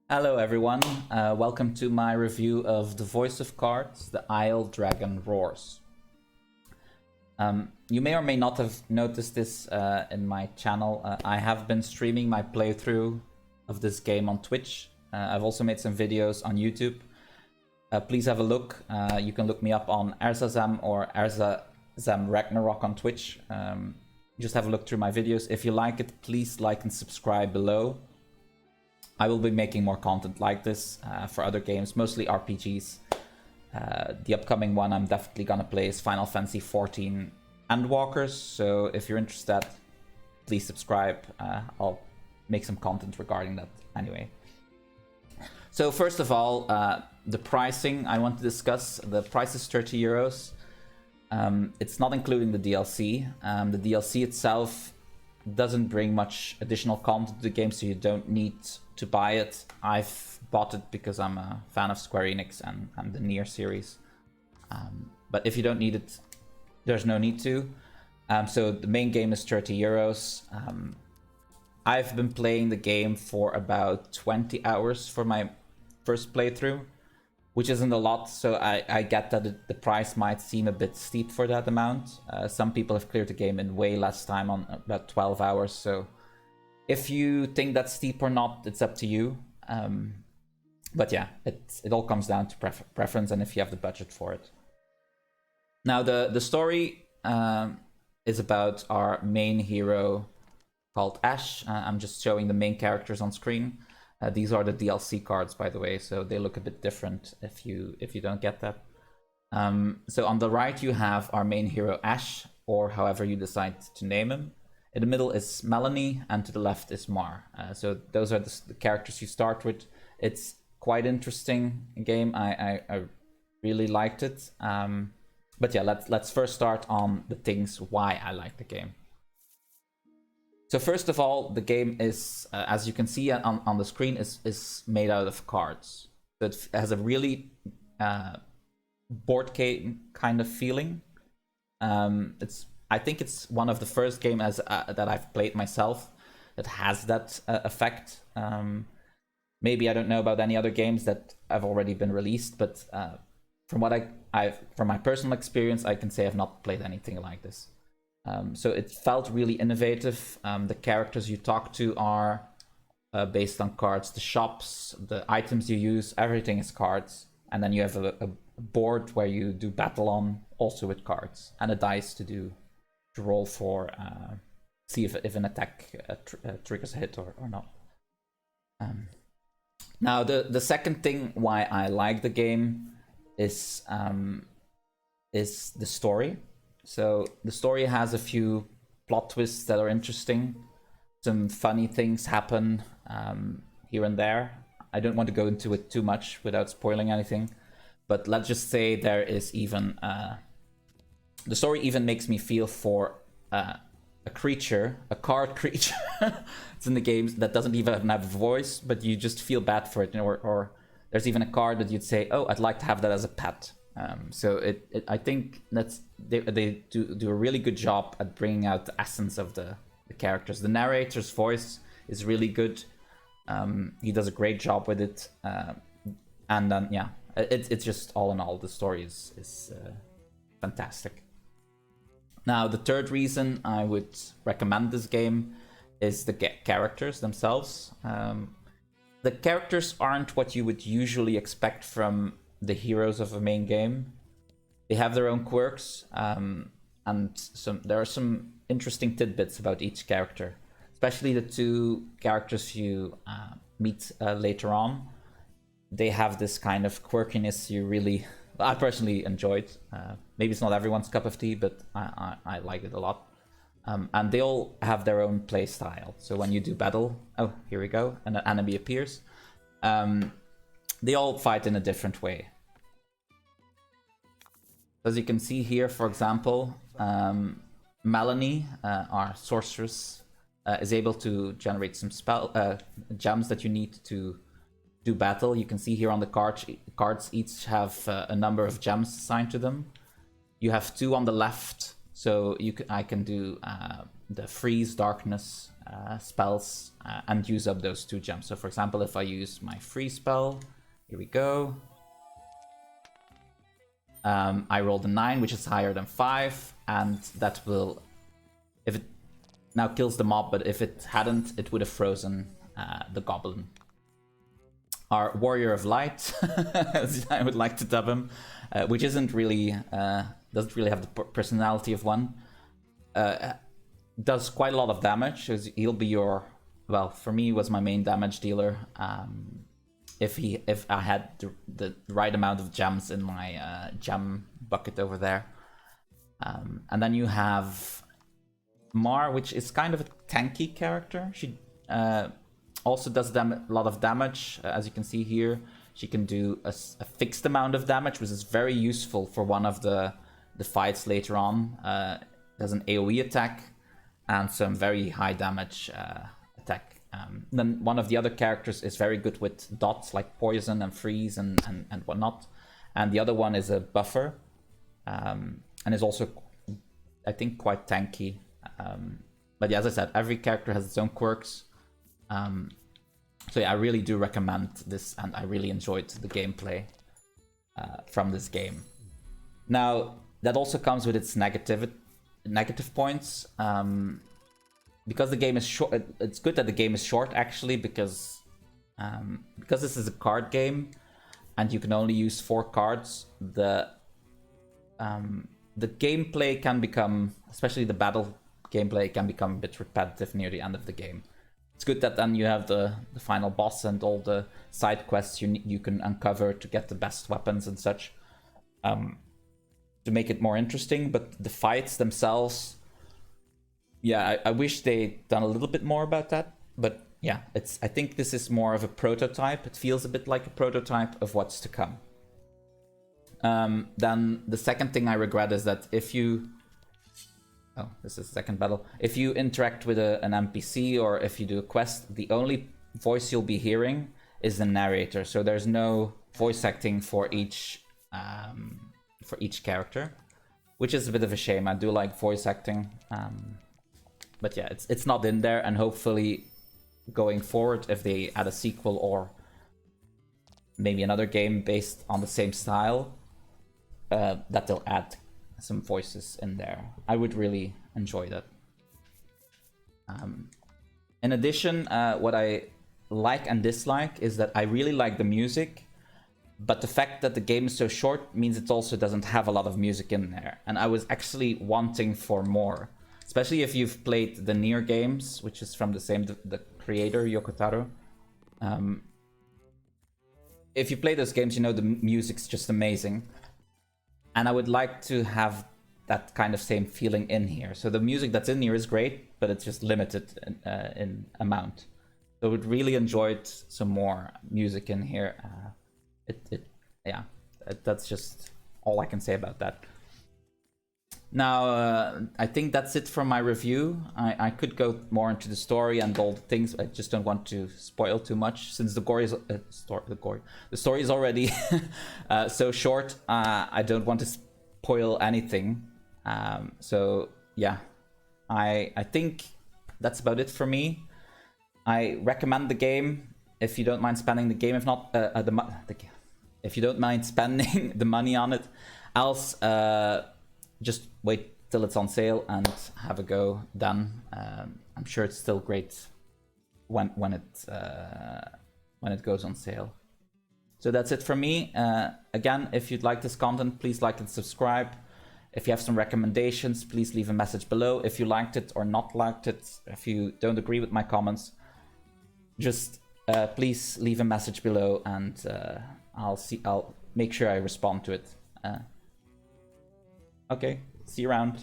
Hello everyone, welcome to my review of The Voice of Cards, The Isle Dragon Roars. You may or may not have noticed this in my channel. I have been streaming my playthrough of this game on Twitch. I've also made some videos on YouTube. Please have a look. You can look me up on Erzazam or Erzazam Ragnarok on Twitch. Just have a look through my videos. If you like it, please like and subscribe below. I will be making more content like this for other games, mostly RPGs. The upcoming one I'm definitely gonna play is Final Fantasy XIV Endwalkers, so if you're interested, please subscribe. I'll make some content regarding that anyway. So first of all, the pricing I want to discuss. The price is 30 euros. It's not including the DLC. The DLC itself doesn't bring much additional content to the game, so you don't need to buy it. I've bought it because I'm a fan of Square Enix and the Nier series. But if you don't need it, there's no need to. So the main game is 30 euros. I've been playing the game for about 20 hours for my first playthrough, which isn't a lot, so I get that the price might seem a bit steep for that amount. Some people have cleared the game in way less time, on about 12 hours, so if you think that's steep or not, it's up to you. But yeah, it all comes down to preference and if you have the budget for it. Now, the story is about our main hero called Ash. I'm just showing the main characters on screen. These are the DLC cards, by the way, so they look a bit different if you don't get that. So on the right you have our main hero Ash, or however you decide to name him. In the middle is Melanie, and to the left is Mar. So those are the characters you start with. It's quite interesting game. I really liked it. But yeah, let's first start on the things why I like the game. So first of all, the game is, as you can see on the screen, is made out of cards. So it has a really board game kind of feeling. I think it's one of the first games that I've played myself that has that effect. Maybe I don't know about any other games that have already been released, but from my personal experience, I can say I've not played anything like this. So it felt really innovative. The characters you talk to are based on cards. The shops, the items you use, everything is cards. And then you have a board where you do battle on, also with cards, and a dice to roll for, see if an attack triggers a hit or not. Now the second thing why I like the game is the story. So the story has a few plot twists that are interesting. Some funny things happen here and there. I don't want to go into it too much without spoiling anything, but let's just say there is even the story even makes me feel for a creature, a card creature. It's in the games that doesn't even have a voice, but you just feel bad for it, or there's even a card that you'd say, oh, I'd like to have that as a pet. So I think they do a really good job at bringing out the essence of the characters. The narrator's voice is really good. He does a great job with it. And then, yeah, it's just all in all, the story is fantastic. Now, the third reason I would recommend this game is the characters themselves. The characters aren't what you would usually expect from the heroes of a main game. They have their own quirks, and there are some interesting tidbits about each character, especially the two characters you meet later on. They have this kind of quirkiness I personally enjoyed. Maybe it's not everyone's cup of tea, but I like it a lot. And they all have their own play style. So when you do battle, oh, here we go, and an enemy appears. They all fight in a different way. As you can see here, for example, Melanie, our sorceress, is able to generate some gems that you need to do battle. You can see here on the cards each have a number of gems assigned to them. You have two on the left, so I can do the freeze, darkness, spells and use up those 2 gems. So for example, if I use my free spell, here we go. I rolled a 9, which is higher than 5, and that will, if it now kills the mob, but if it hadn't, it would have frozen the goblin. Our Warrior of Light, as I would like to dub him, which isn't really, doesn't really have the personality of one, does quite a lot of damage. He'll be your, well, for me, was my main damage dealer. If I had the right amount of gems in my gem bucket over there. And then you have Mar, which is kind of a tanky character. She also does a lot of damage. As you can see here, she can do a fixed amount of damage, which is very useful for one of the fights later on. Does an AoE attack and some very high damage attack. Then one of the other characters is very good with dots like poison and freeze and whatnot. And the other one is a buffer and is also, I think, quite tanky. But yeah, as I said, every character has its own quirks. So yeah, I really do recommend this, and I really enjoyed the gameplay from this game. Now, that also comes with its negative points. Because the game is short, it's good that the game is short actually, because this is a card game and you can only use 4 cards. The gameplay can become, especially the battle gameplay, can become a bit repetitive near the end of the game. It's good that then you have the final boss and all the side quests you can uncover to get the best weapons and such, to make it more interesting. But the fights themselves, yeah, I wish they'd done a little bit more about that. But yeah, I think this is more of a prototype. It feels a bit like a prototype of what's to come. Then the second thing I regret is that if you... Oh, this is the second battle. If you interact with an NPC or if you do a quest, the only voice you'll be hearing is the narrator. So there's no voice acting for each character, which is a bit of a shame. I do like voice acting. But yeah, it's not in there, and hopefully going forward, if they add a sequel or maybe another game based on the same style, that they'll add some voices in there. I would really enjoy that. In addition, what I like and dislike is that I really like the music, but the fact that the game is so short means it also doesn't have a lot of music in there. And I was actually wanting for more. Especially if you've played the Nier games, which is from the creator, Yoko Taro. If you play those games, you know the music's just amazing. And I would like to have that kind of same feeling in here. So the music that's in here is great, but it's just limited in amount. So I would really enjoy some more music in here. That's just all I can say about that. Now, I think that's it from my review. I could go more into the story and all the things. I just don't want to spoil too much, since the story is already so short. I don't want to spoil anything. So yeah, I think that's about it for me. I recommend the game if you don't mind spending the game. If not, if you don't mind spending the money on it, else. Just wait till it's on sale and have a go then. I'm sure it's still great when it goes on sale. So that's it from me. Again, if you'd like this content, please like and subscribe. If you have some recommendations, please leave a message below. If you liked it or not liked it, if you don't agree with my comments, just please leave a message below, and I'll make sure I respond to it. Okay, see you around.